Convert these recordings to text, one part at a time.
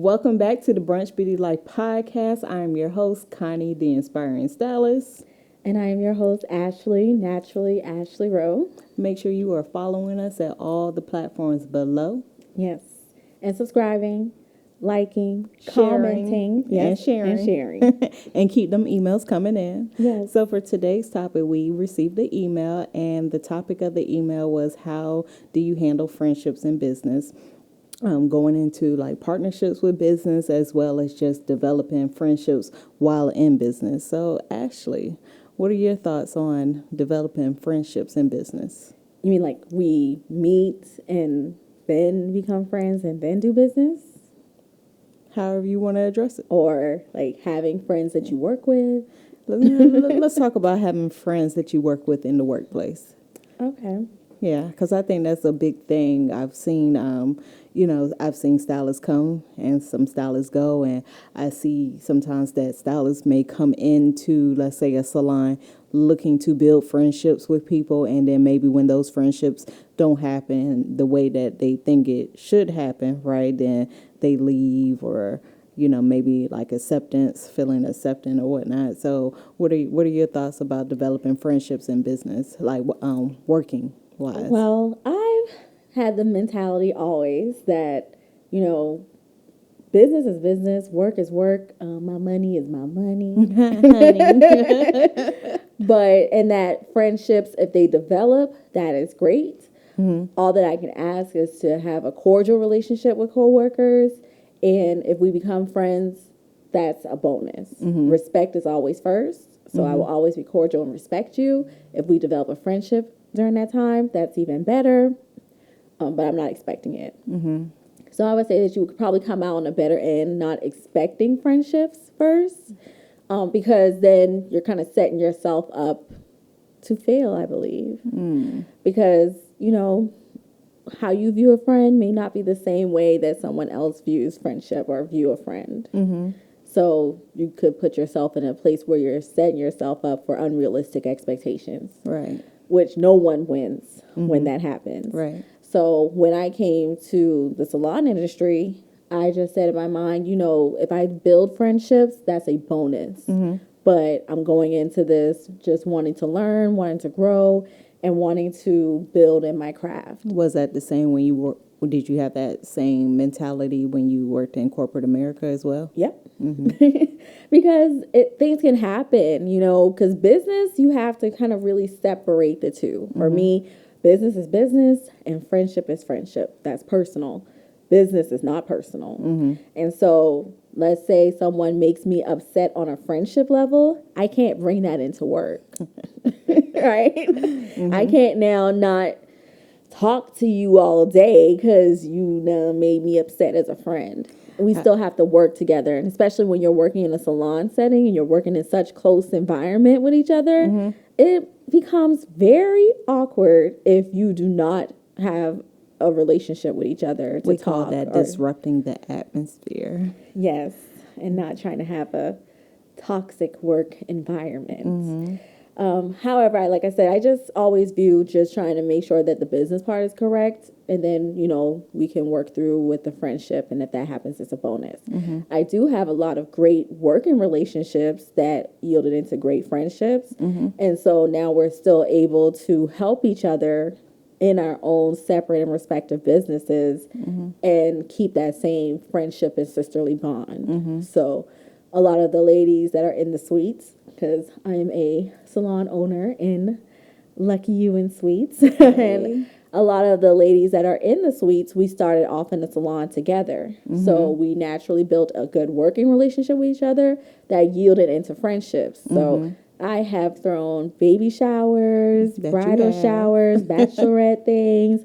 Welcome back to the Brunch Beauty Life podcast. I am your host, Connie, the Inspiring Stylist. And I am your host, Ashley, naturally Ashley Rowe. Make sure you are following us at all the platforms below. Yes. And subscribing, liking, Sharing, commenting, yes, and sharing. And keep them emails coming in. Yes. So for today's topic, we received the email, and the topic of the email was, how do you handle friendships in business? Going into like partnerships with business, as well as just developing friendships while in business. So Ashley, what are your thoughts on developing friendships in business? You mean like we meet and then become friends and then do business? However you want to address it. Or like having friends that you work with? Let's talk about having friends that you work with in the workplace. Okay. Yeah, because I think that's a big thing. I've seen, I've seen stylists come and some stylists go, and I see sometimes that stylists may come into, let's say, a salon looking to build friendships with people, and then maybe when those friendships don't happen the way that they think it should happen, right, then they leave, or maybe like feeling accepting or whatnot. So what are your thoughts about developing friendships in business, like working wise? Well, I've had the mentality always that, business is business, work is work, my money is my money. And that friendships, if they develop, that is great. Mm-hmm. All that I can ask is to have a cordial relationship with coworkers. And if we become friends, that's a bonus. Mm-hmm. Respect is always first. So mm-hmm. I will always be cordial and respect you. If we develop a friendship during that time, that's even better. But I'm not expecting it. Mm-hmm. So I would say that you would probably come out on a better end, not expecting friendships first, because then you're kind of setting yourself up to fail, I believe. Mm. Because, how you view a friend may not be the same way that someone else views friendship or view a friend. Mm-hmm. So you could put yourself in a place where you're setting yourself up for unrealistic expectations. Right. Which no one wins mm-hmm. when that happens. Right. So when I came to the salon industry, I just said in my mind, if I build friendships, that's a bonus. Mm-hmm. But I'm going into this just wanting to learn, wanting to grow, and wanting to build in my craft. Was that the same when you were? Did you have that same mentality when you worked in corporate America as well? Yep. Mm-hmm. Because things can happen, because business, you have to kind of really separate the two. Mm-hmm. For me, business is business and friendship is friendship. That's personal. Business is not personal. Mm-hmm. And so let's say someone makes me upset on a friendship level. I can't bring that into work. Right? Mm-hmm. I can't now not talk to you all day because you made me upset as a friend. We still have to work together. And especially when you're working in a salon setting and you're working in such close environment with each other, mm-hmm. it becomes very awkward if you do not have a relationship with each other to we talk. Call that disrupting the atmosphere. Yes, and not trying to have a toxic work environment. Mm-hmm. However, like I said, I just always view just trying to make sure that the business part is correct. And then, we can work through with the friendship. And if that happens, it's a bonus. Mm-hmm. I do have a lot of great working relationships that yielded into great friendships. Mm-hmm. And so now we're still able to help each other in our own separate and respective businesses mm-hmm. and keep that same friendship and sisterly bond. Mm-hmm. So a lot of the ladies that are in the suites, because I'm a salon owner in Lucky You and Suites. Okay. And a lot of the ladies that are in the suites, we started off in the salon together. Mm-hmm. So we naturally built a good working relationship with each other that yielded into friendships. So mm-hmm. I have thrown baby showers, bridal showers, bachelorette things,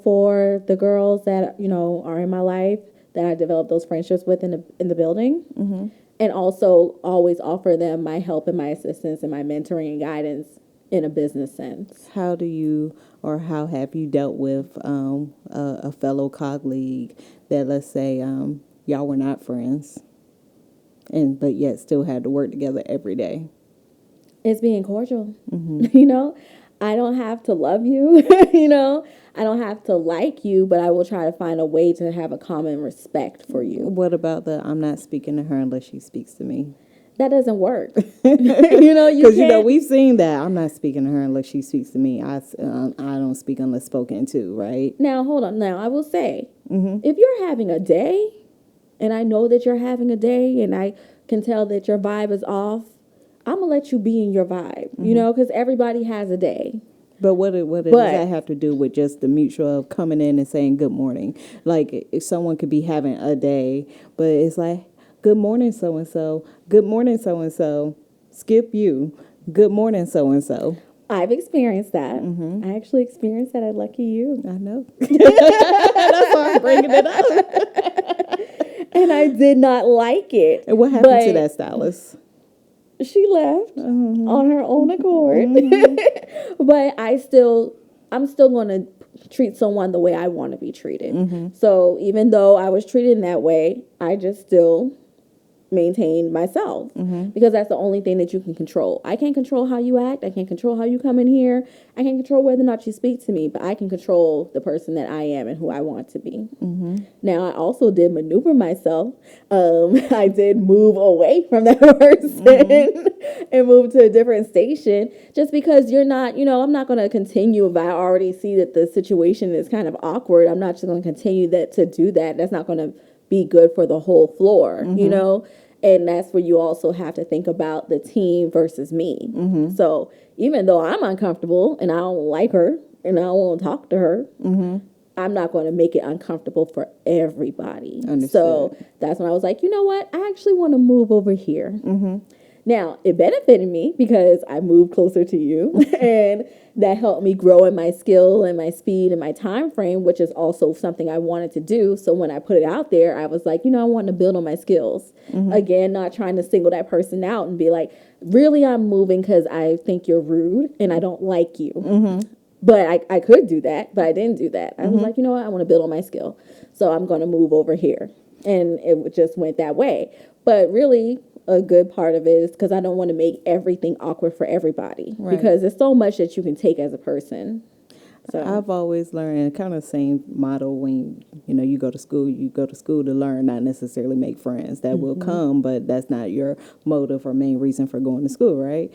for the girls that, are in my life that I developed those friendships with in the building. Mm-hmm. And also always offer them my help and my assistance and my mentoring and guidance in a business sense. How have you dealt with a fellow colleague that, let's say, y'all were not friends, but yet still had to work together every day? It's being cordial. Mm-hmm. I don't have to love you. I don't have to like you, but I will try to find a way to have a common respect for you. What about the I'm not speaking to her unless she speaks to me? That doesn't work. Because we've seen that I'm not speaking to her unless she speaks to me. I don't speak unless spoken to, right? Now, hold on. Now, I will say, if you're having a day, and I know that you're having a day, and I can tell that your vibe is off, I'm going to let you be in your vibe, because everybody has a day. But what does that have to do with just the mutual of coming in and saying good morning? Like, if someone could be having a day, but it's like, good morning, so-and-so. Good morning, so-and-so. Skip you. Good morning, so-and-so. I've experienced that. I actually experienced that at Lucky You. I know. That's why I'm bringing it up. And I did not like it. And what happened to that stylist? She left on her own accord. But I'm still going to treat someone the way I want to be treated. So even though I was treated in that way, I just still maintain myself because that's the only thing that you can control. I can't control how you act. I can't control how you come in here. I can't control whether or not you speak to me, but I can control the person that I am and who I want to be. Now, I also did maneuver myself. I did move away from that person and move to a different station just because you're not, I'm not going to continue if I already see that the situation is kind of awkward. I'm not just going to continue to do that. That's not going to be good for the whole floor, and that's where you also have to think about the team versus me. So even though I'm uncomfortable and I don't like her and I don't want to talk to her, I'm not going to make it uncomfortable for everybody. Understood. So that's when I was like, you know what? I actually want to move over here. Now, it benefited me because I moved closer to you and that helped me grow in my skill and my speed and my time frame, which is also something I wanted to do. So when I put it out there, I was like, I want to build on my skills. Again, not trying to single that person out and be like, really, I'm moving because I think you're rude and I don't like you. But I could do that, but I didn't do that. I was like, you know what? I want to build on my skill. So I'm going to move over here. And it just went that way. But really, a good part of it is because I don't want to make everything awkward for everybody. Right. Because there's so much that you can take as a person. So I've always learned kind of same model when, you go to school to learn, not necessarily make friends. That will come, but that's not your motive or main reason for going to school, right?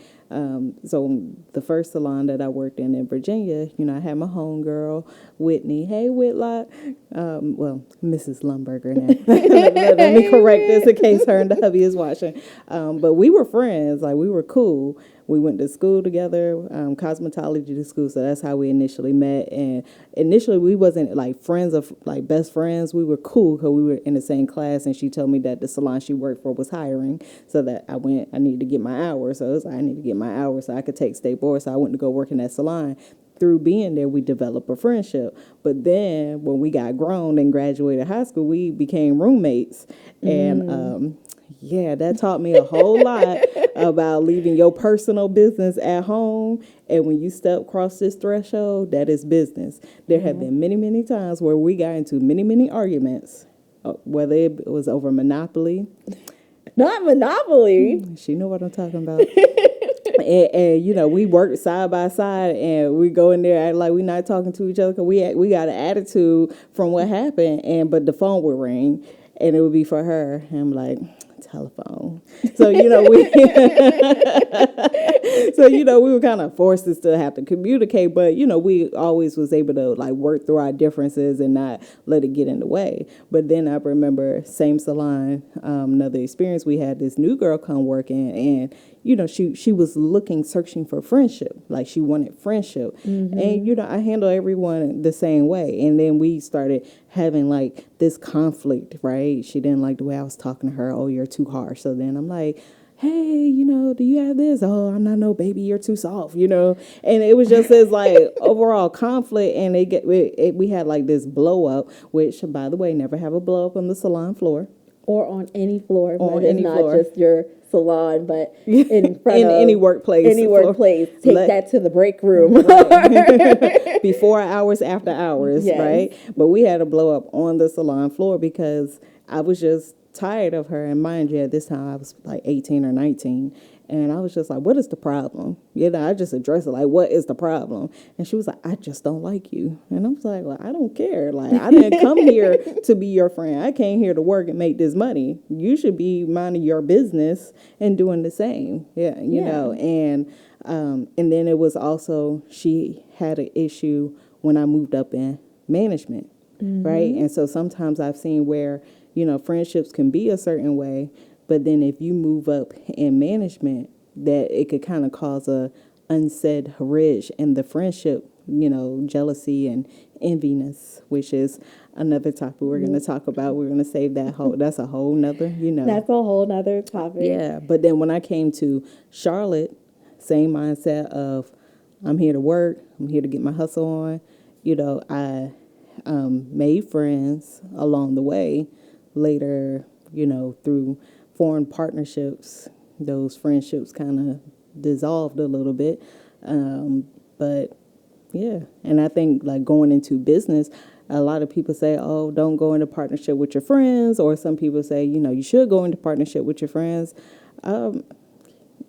So the first salon that I worked in Virginia, I had my homegirl, Whitney. Hey, Whitlock. Mrs. Lumberger now. let me correct this in case her and the hubby is watching. But we were friends. Like, we were cool. We went to school together, cosmetology to school. So that's how we initially met. And initially we wasn't like friends of like best friends. We were cool because we were in the same class. And she told me that the salon she worked for was hiring. So that I needed to get my hours. So it was like, I need to get my hours so I could take state board. So I went to go work in that salon. Through being there, we developed a friendship. But then when we got grown and graduated high school, we became roommates. And that taught me a whole lot about leaving your personal business at home. And when you step across this threshold, that is business. There have been many, many times where we got into many, many arguments, whether it was over Monopoly. Not Monopoly. She know what I'm talking about. And we work side by side, and we go in there act like we're not talking to each other because we got an attitude from what happened. But the phone would ring, and it would be for her. And I'm like, telephone. So we were kind of forced to still have to communicate, but we always was able to like work through our differences and not let it get in the way. But then I remember same salon, another experience, we had this new girl come work in, and she was searching for friendship, like she wanted friendship. And I handle everyone the same way. And then we started having like this conflict, right? She didn't like the way I was talking to her. Oh, you're too harsh. So then I'm like, hey, do you have this? Oh, I'm not no baby, you're too soft, And it was just this like overall conflict, and we had like this blow up, which by the way, never have a blow up on the salon floor. Or on any floor. On any floor. Not just your salon, but in front of any workplace. Any workplace. Take that to the break room. Right. Before hours, after hours, yes. Right? But we had a blow up on the salon floor because I was just tired of her. And mind you, at this time I was like 18 or 19. And I was just like, what is the problem? I just addressed it like, what is the problem? And she was like, I just don't like you. And I was like, well, I don't care. Like, I didn't come here to be your friend. I came here to work and make this money. You should be minding your business and doing the same. Yeah, you know. And then it was also, she had an issue when I moved up in management, right? And so sometimes I've seen where, friendships can be a certain way, but then if you move up in management, that it could kind of cause a unsaid ridge in the friendship, jealousy and enviness, which is another topic we're going to talk about. We're going to save that's a whole nother, That's a whole nother topic. Yeah. But then when I came to Charlotte, same mindset of, I'm here to work. I'm here to get my hustle on. I made friends along the way. Later, through foreign partnerships, those friendships kind of dissolved a little bit. But yeah, and I think like going into business, a lot of people say, oh, don't go into partnership with your friends. Or some people say, you should go into partnership with your friends.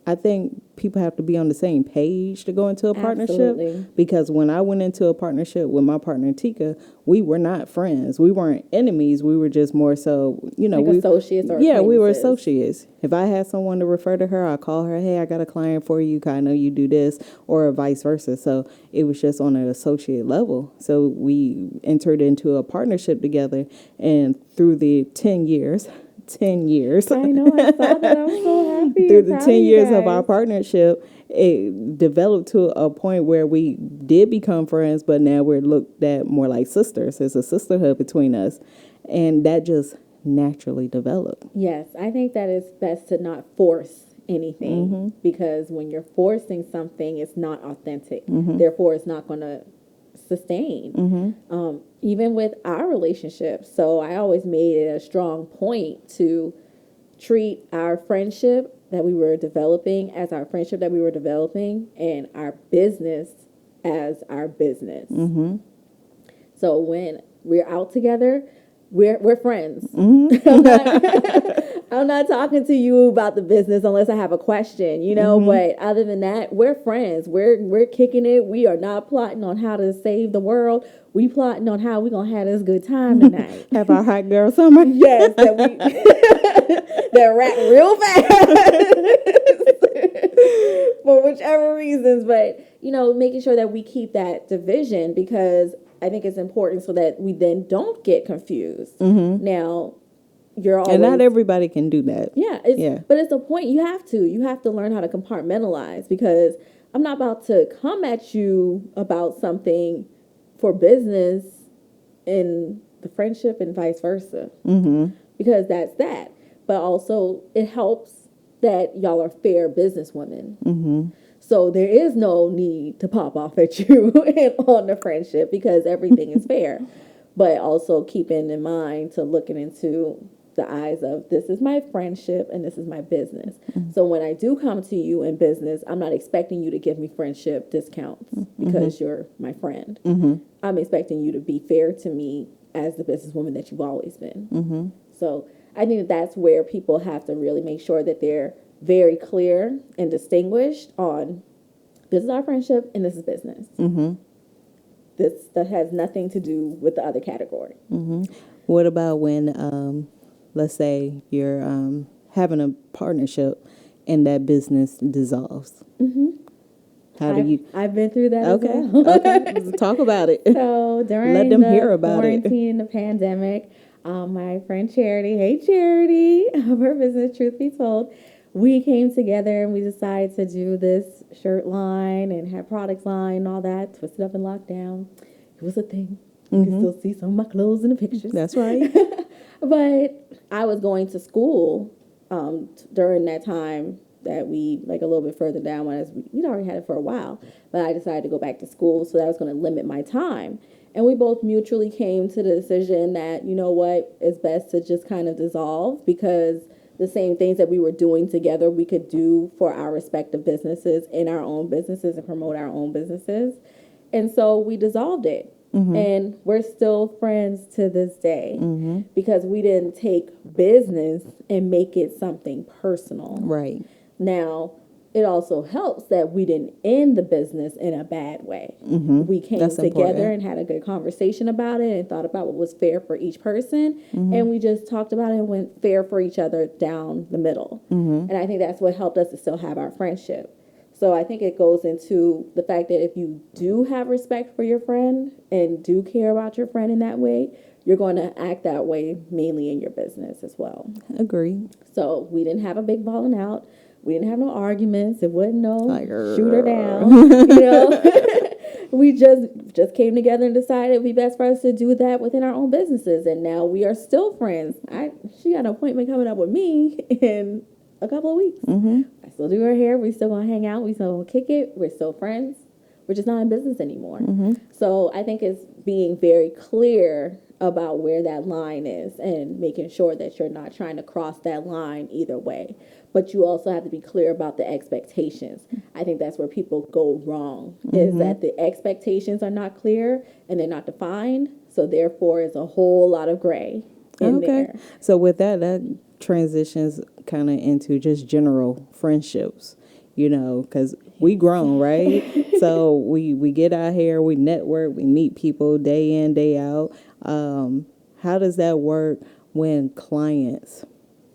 I think people have to be on the same page to go into a partnership. Absolutely. Because when I went into a partnership with my partner Tika, we were not friends. We weren't enemies. We were just more so, like associates or we were acquaintances. associates. If I had someone to refer to her, I call her, hey, I got a client for you. I know you do this, or vice versa. So it was just on an associate level. So we entered into a partnership together, and through the 10 years. I know, I saw that. I'm so happy. Through the 10 years of our partnership, it developed to a point where we did become friends, but now we're looked at more like sisters. There's a sisterhood between us, and that just naturally developed. Yes, I think that it's best to not force anything, because when you're forcing something, it's not authentic. Therefore, it's not going to sustain. Even with our relationship. So I always made it a strong point to treat our friendship that we were developing as our friendship that we were developing, and our business as our business. So when we're out together, we're friends. I'm not talking to you about the business unless I have a question, but other than that, we're friends. We're kicking it. We are not plotting on how to save the world. We plotting on how we're going to have this good time tonight. Have our hot girl summer. Yes, that we that rap real fast for whichever reasons, but making sure that we keep that division, because I think it's important so that we then don't get confused. Now, you're always, and not everybody can do that. Yeah, but it's a point. You have to learn how to compartmentalize, because I'm not about to come at you about something for business in the friendship and vice versa, because that's that. But also, it helps that y'all are fair businesswomen. So there is no need to pop off at you on the friendship, because everything is fair. But also keeping in mind to looking into the eyes of, this is my friendship and this is my business. So when I do come to you in business, I'm not expecting you to give me friendship discounts because you're my friend. I'm expecting you to be fair to me as the businesswoman that you've always been. So I think that's where people have to really make sure that they're very clear and distinguished on, this is our friendship and this is business. That has nothing to do with the other category. What about when, let's say you're having a partnership and that business dissolves? How do you? I've been through that. Okay. As well. Okay. Talk about it. So during Let them the hear about quarantine and the pandemic, my friend Charity, hey Charity, of her business Truth Be Told, we came together and we decided to do this shirt line and have products line and all that, twisted up in lockdown. It was a thing. You can still see some of my clothes in the pictures. That's right. But I was going to school during that time that we, like a little bit further down, when we'd already had it for a while, but I decided to go back to school, so that was going to limit my time. And we both mutually came to the decision that, you know what, it's best to just kind of dissolve, because the same things that we were doing together, we could do for our respective businesses in our own businesses and promote our own businesses. And so we dissolved it. And we're still friends to this day, because we didn't take business and make it something personal. Right. Now, it also helps that we didn't end the business in a bad way. We came That's together important. and had a good conversation about it and thought about what was fair for each person. And we just talked about it and went fair for each other down the middle. And I think that's what helped us to still have our friendship. So I think it goes into the fact that if you do have respect for your friend and do care about your friend in that way, you're going to act that way mainly in your business as well. Agreed. So we didn't have a big falling out. We didn't have no arguments. It wasn't no Like, shoot her down. We just came together and decided it'd be best for us to do that within our own businesses. And now we are still friends. She got an appointment coming up with me in a couple of weeks. I still do her hair. We still gonna hang out. We still gonna kick it. We're still friends. We're just not in business anymore. So I think it's being very clear about where that line is and making sure that you're not trying to cross that line either way. But you also have to be clear about the expectations. I think that's where people go wrong, is that the expectations are not clear and they're not defined. So therefore, it's a whole lot of gray in there. So with that transitions kind of into just general friendships, because we grown, right? So we get out here, we network, we meet people day in, day out. How does that work when clients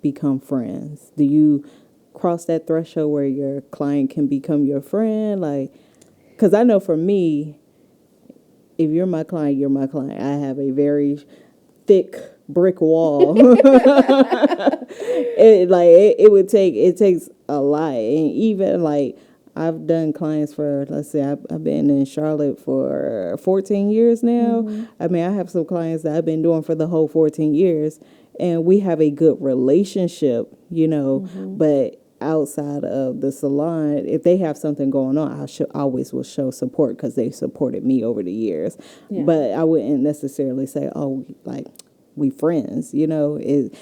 become friends? Do you cross that threshold where your client can become your friend? Like, because I know for me, if you're my client, you're my client. I have a very thick brick wall. It takes a lot. And even like I've done clients for, let's say I've been in Charlotte for 14 years now. I mean, I have some clients that I've been doing for the whole 14 years and we have a good relationship, but outside of the salon, if they have something going on, always will show support because they supported me over the years. Yeah. But I wouldn't necessarily say, oh, like, we friends, this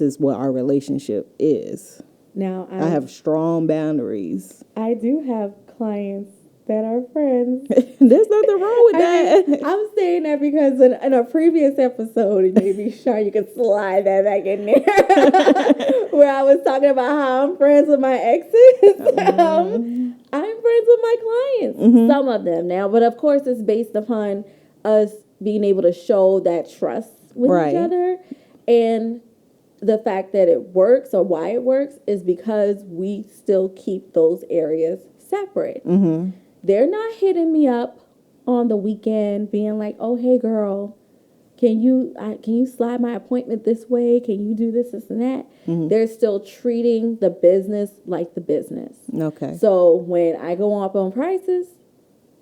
is what our relationship is. Now I have strong boundaries. I do have clients that are friends. There's nothing wrong with that. I'm saying that because in a previous episode, you may be sure you can slide that back in there, where I was talking about how I'm friends with my exes. I'm friends with my clients, some of them now, but of course it's based upon us being able to show that trust with each other. And the fact that it works or why it works is because we still keep those areas separate. They're not hitting me up on the weekend being like, oh, hey, girl, can you slide my appointment this way? Can you do this and that? They're still treating the business like the business. Okay. So when I go up on prices,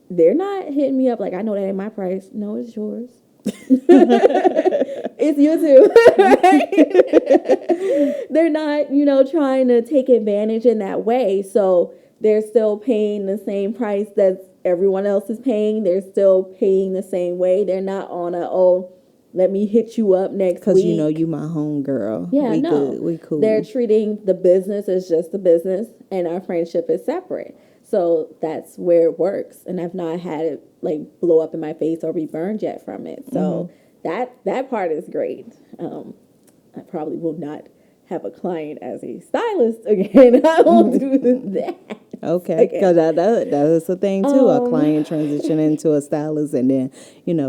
they're not hitting me up like, I know that ain't my price. No, it's yours. It's you too. Right? They're not, trying to take advantage in that way. So they're still paying the same price that everyone else is paying. They're still paying the same way. They're not on let me hit you up next week. Because you my home girl. Yeah, we good. We cool. They're treating the business as just the business and our friendship is separate. So that's where it works. And I've not had it like blow up in my face or be burned yet from it. So that part is great. I probably will not have a client as a stylist again. I won't do that. Okay, because that is the thing too. A client transition into a stylist, and then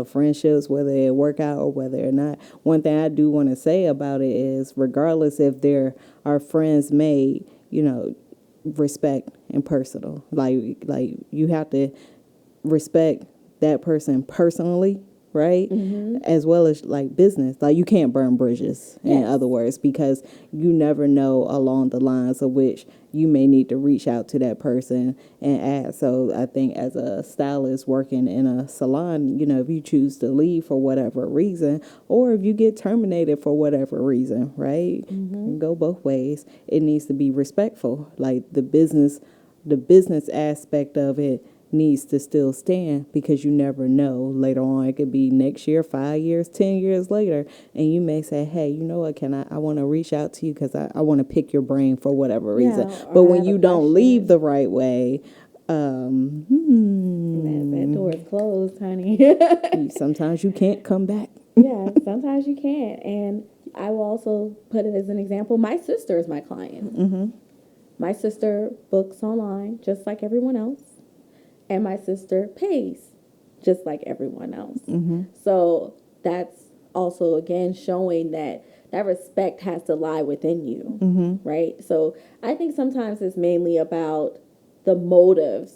friendships, whether it work out or whether or not. One thing I do want to say about it is, regardless if they're our friends made, respect and personal. Like you have to respect that person personally, right? As well as like business. Like you can't burn bridges, in other words, because you never know along the lines of which you may need to reach out to that person and ask. So I think as a stylist working in a salon, if you choose to leave for whatever reason, or if you get terminated for whatever reason, right? It can go both ways. It needs to be respectful. Like the business aspect of it needs to still stand, because you never know later on. It could be next year, 5 years, 10 years later, and you may say, hey, you know what, I want to reach out to you because I want to pick your brain for whatever reason. But when you don't leave the right way, that door is closed, honey. Sometimes you can't come back. Yeah, sometimes you can't. And I will also put it as an example. My sister is my client. My sister books online just like everyone else, and my sister pays just like everyone else. So that's also again showing that that respect has to lie within you, right? So I think sometimes it's mainly about the motives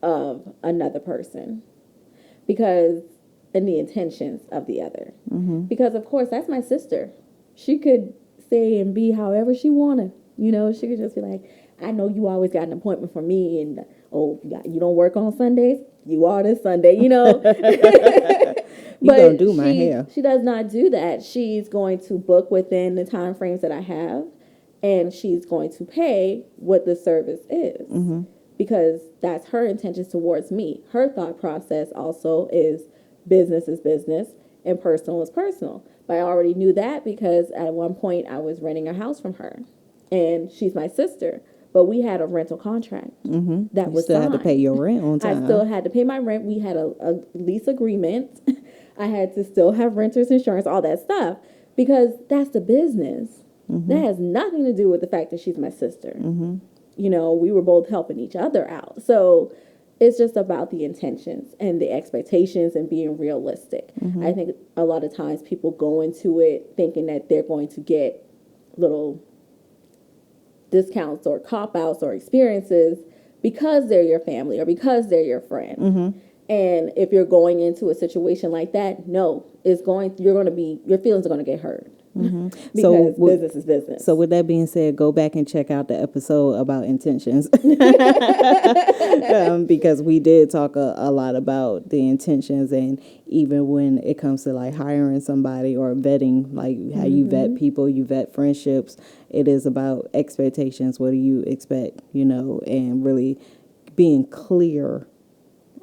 of another person, because and the intentions of the other. Because of course that's my sister. She could say and be however she wanted. You know, she could just be like, I know you always got an appointment for me, and oh, you don't work on Sundays. You are this Sunday, you know. You gonna do my she hair. she does not do that. She's going to book within the time frames that I have, and she's going to pay what the service is, because that's her intentions towards me. Her thought process also is business and personal is personal. But I already knew that because at one point I was renting a house from her, and she's my sister. But we had a rental contract that You was still signed. had to pay your rent on I time. still had to pay my rent. We had a lease agreement. I had to still have renter's insurance, all that stuff, because that's the business. That has nothing to do with the fact that she's my sister. You know, we were both helping each other out. So it's just about the intentions and the expectations and being realistic. I think a lot of times people go into it thinking that they're going to get little discounts or cop-outs or experiences because they're your family or because they're your friend. And if you're going into a situation like that, no, your feelings are going to get hurt. Because business is business. So with that being said, go back and check out the episode about intentions. Because we did talk a lot about the intentions, and even when it comes to like hiring somebody or vetting, like how you vet people, you vet friendships, it is about expectations. What do you expect, you know, and really being clear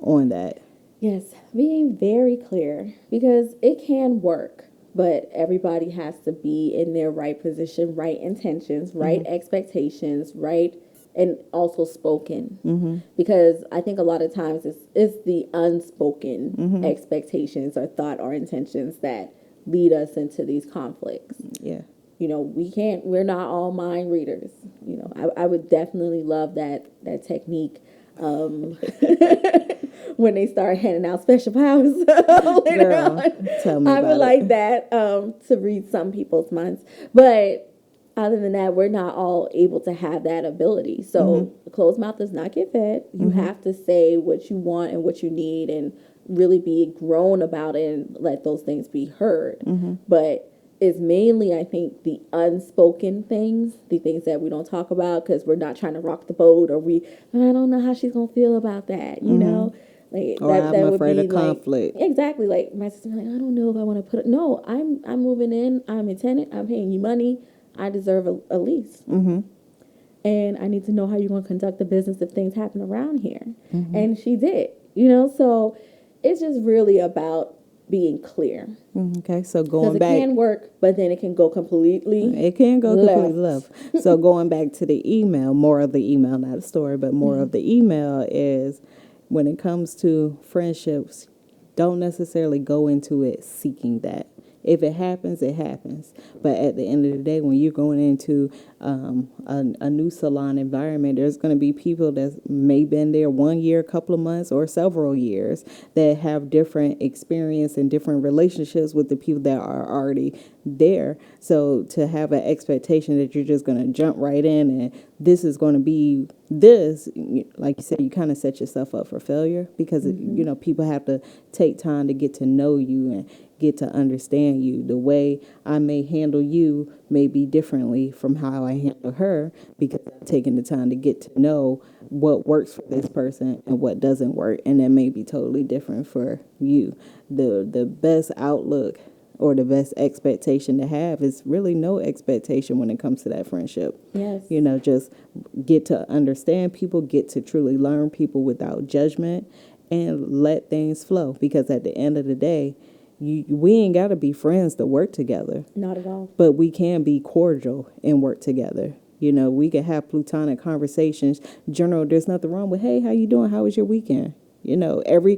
on that. Yes, being very clear, because it can work, but everybody has to be in their right position, right intentions, right expectations, right, and also spoken. Because I think a lot of times it's the unspoken expectations or thought or intentions that lead us into these conflicts. Yeah. You know, we're not all mind readers. You know, I would definitely love that technique. When they start handing out special powers later Girl, on. tell me I would about like it. that to read some people's minds. But other than that, we're not all able to have that ability. So a closed mouth does not get fed. You have to say what you want and what you need and really be grown about it and let those things be heard. But it's mainly, I think, the unspoken things, the things that we don't talk about because we're not trying to rock the boat, or I don't know how she's going to feel about that, you know? Like Or I'm that would afraid be of conflict. Like, exactly. Like my sister, like, I don't know if I want to put it. No, I'm moving in. I'm a tenant. I'm paying you money. I deserve a lease. And I need to know how you're going to conduct the business if things happen around here. And she did, you know? So it's just really about being clear. Okay, so Because going it back, can work, but then it can go completely it can go completely left. left. So going back to the email, more of the email, not a story, but more of the email is when it comes to friendships, don't necessarily go into it seeking that. If it happens, it happens. But at the end of the day, when you're going into a new salon environment, there's going to be people that may been there 1 year, a couple of months, or several years that have different experience and different relationships with the people that are already there. So to have an expectation that you're just going to jump right in and this is going to be this, like you said, you kind of set yourself up for failure because, you know, people have to take time to get to know you and get to understand you. The way I may handle you may be differently from how I handle her because I've taken the time to get to know what works for this person and what doesn't work, and that may be totally different for you. The best outlook or the best expectation to have is really no expectation when it comes to that friendship. Yes. You know, just get to understand people, get to truly learn people without judgment, and let things flow. Because at the end of the day, we ain't got to be friends to work together. Not at all. But we can be cordial and work together. You know, we can have platonic conversations. General, there's nothing wrong with, hey, how you doing? How was your weekend? You know, every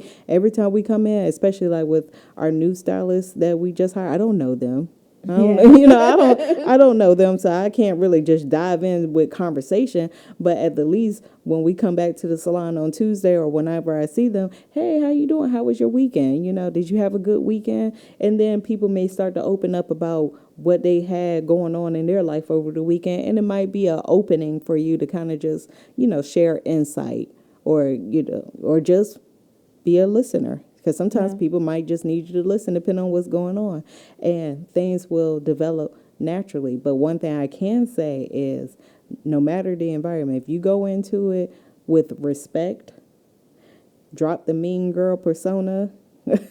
time we come in, especially like with our new stylists that we just hired, I don't know them. I don't know them, so I can't really just dive in with conversation. But at the least, when we come back to the salon on Tuesday or whenever I see them, hey, how you doing? How was your weekend? Did you have a good weekend? And then people may start to open up about what they had going on in their life over the weekend, and it might be an opening for you to kind of just, share insight or just be a listener. Because sometimes people might just need you to listen depending on what's going on. And things will develop naturally. But one thing I can say is no matter the environment, if you go into it with respect, drop the mean girl persona, drop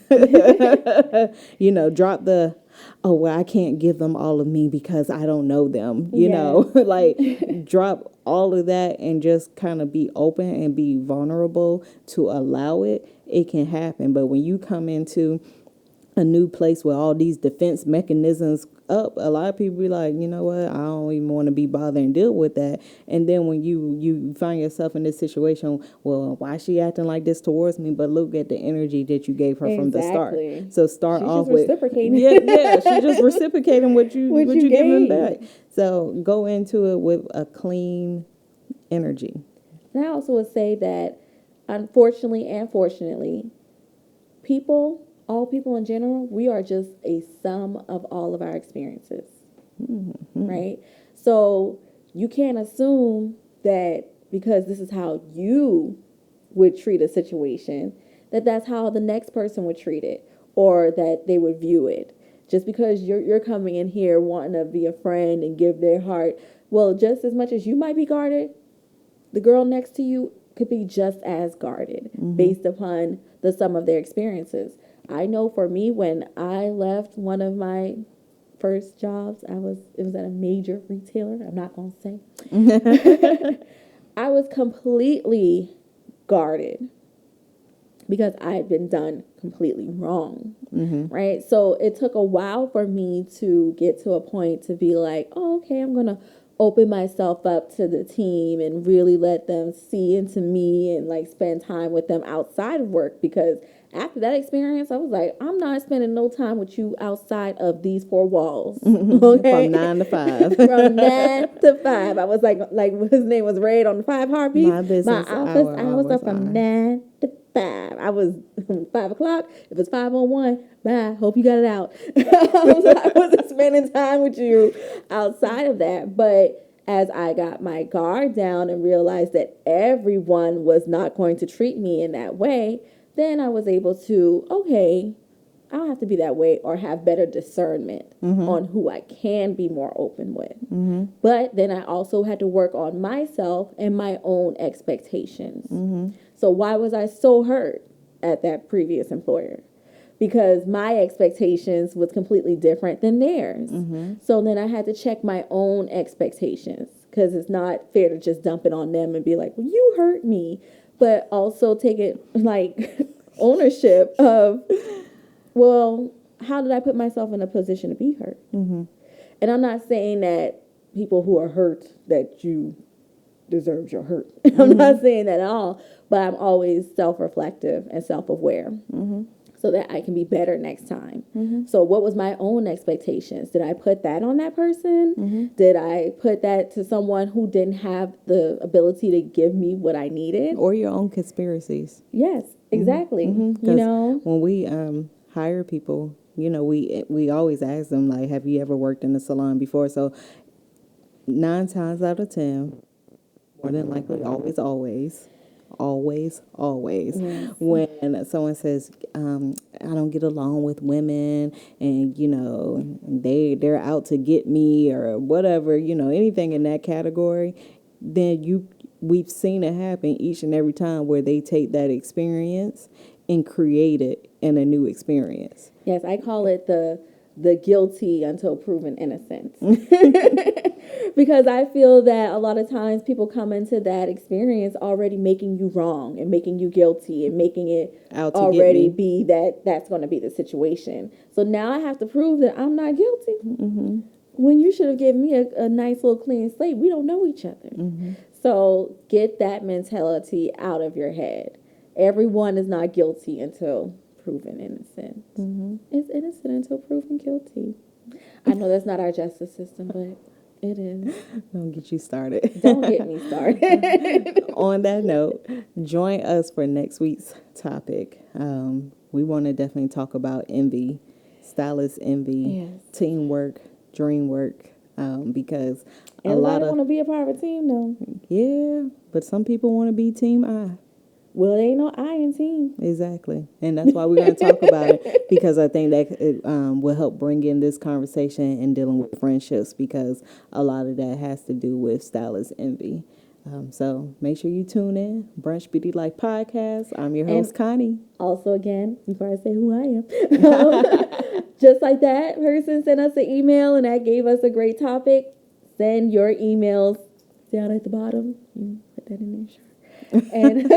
the, oh, well, I can't give them all of me because I don't know them, like drop all of that and just kind of be open and be vulnerable to allow it. It can happen. But when you come into a new place with all these defense mechanisms up, a lot of people be like, you know what, I don't even want to be bothered and deal with that. And then when you find yourself in this situation, well, why is she acting like this towards me? But look at the energy that you gave her from the start. So start She's off just with reciprocating. yeah, she's just reciprocating what you giving back. gave. So go into it with a clean energy. And I also would say that, unfortunately and fortunately, all people in general, we are just a sum of all of our experiences, right? So you can't assume that because this is how you would treat a situation, that that's how the next person would treat it or that they would view it. Just because you're coming in here wanting to be a friend and give their heart, well, just as much as you might be guarded, the girl next to you could be just as guarded based upon the sum of their experiences. I know for me, when I left one of my first jobs, it was at a major retailer. I'm not going to say. I was completely guarded because I had been done completely wrong, right? So it took a while for me to get to a point to be like, oh, okay, I'm going to open myself up to the team and really let them see into me and like spend time with them outside of work. Because after that experience, I was like, I'm not spending no time with you outside of these four walls. Okay? From 9 to 5. From 9 to 5. I was like his name was Red on the 5 Heartbeats. My office hours are from 9 to 5. I was 5 o'clock. If it's 5:01, bye. Hope you got it out. I wasn't spending time with you outside of that. But as I got my guard down and realized that everyone was not going to treat me in that way, then I was able to, okay, I don't have to be that way or have better discernment on who I can be more open with. But then I also had to work on myself and my own expectations. So why was I so hurt at that previous employer? Because my expectations was completely different than theirs. So then I had to check my own expectations, because it's not fair to just dump it on them and be like, well, you hurt me. But also take it like ownership of, well, how did I put myself in a position to be hurt? And I'm not saying that people who are hurt, that you deserve your hurt. I'm not saying that at all. But I'm always self-reflective and self-aware. So that I can be better next time. So what was my own expectations? Did I put that on that person? Did I put that to someone who didn't have the ability to give me what I needed? Or your own conspiracies. Yes, exactly. When we hire people, we always ask them, like, have you ever worked in a salon before? So 9 times out of 10, more than likely, always, yes. When someone says, I don't get along with women and they're out to get me or whatever, anything in that category, then we've seen it happen each and every time where they take that experience and create it in a new experience. Yes, I call it the guilty until proven innocent. Because I feel that a lot of times people come into that experience already making you wrong and making you guilty and making it already be that's going to be the situation. So now I have to prove that I'm not guilty. When you should have given me a nice little clean slate. We don't know each other. So get that mentality out of your head. Everyone is not guilty until proven innocent. It's innocent until proven guilty. I know that's not our justice system, but it is. Don't get you started. Don't get me started. On that note, join us for next week's topic. We want to definitely talk about envy, stylist envy, Yes. teamwork, dream work, because a Everybody lot of want to be a part of a team, though. yeah, but some people want to be team I. Well, there ain't no I in team. Exactly. And that's why we're going to talk about it, because I think that it will help bring in this conversation and dealing with friendships, because a lot of that has to do with stylist envy. So make sure you tune in. Brunch Beauty Life Podcast. I'm your host, Connie. Also, again, before I say who I am, just like that person sent us an email and that gave us a great topic. Send your emails down at the bottom. You put that in there, sure. And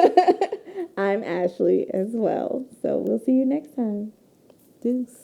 I'm Ashley as well. So we'll see you next time. Deuce.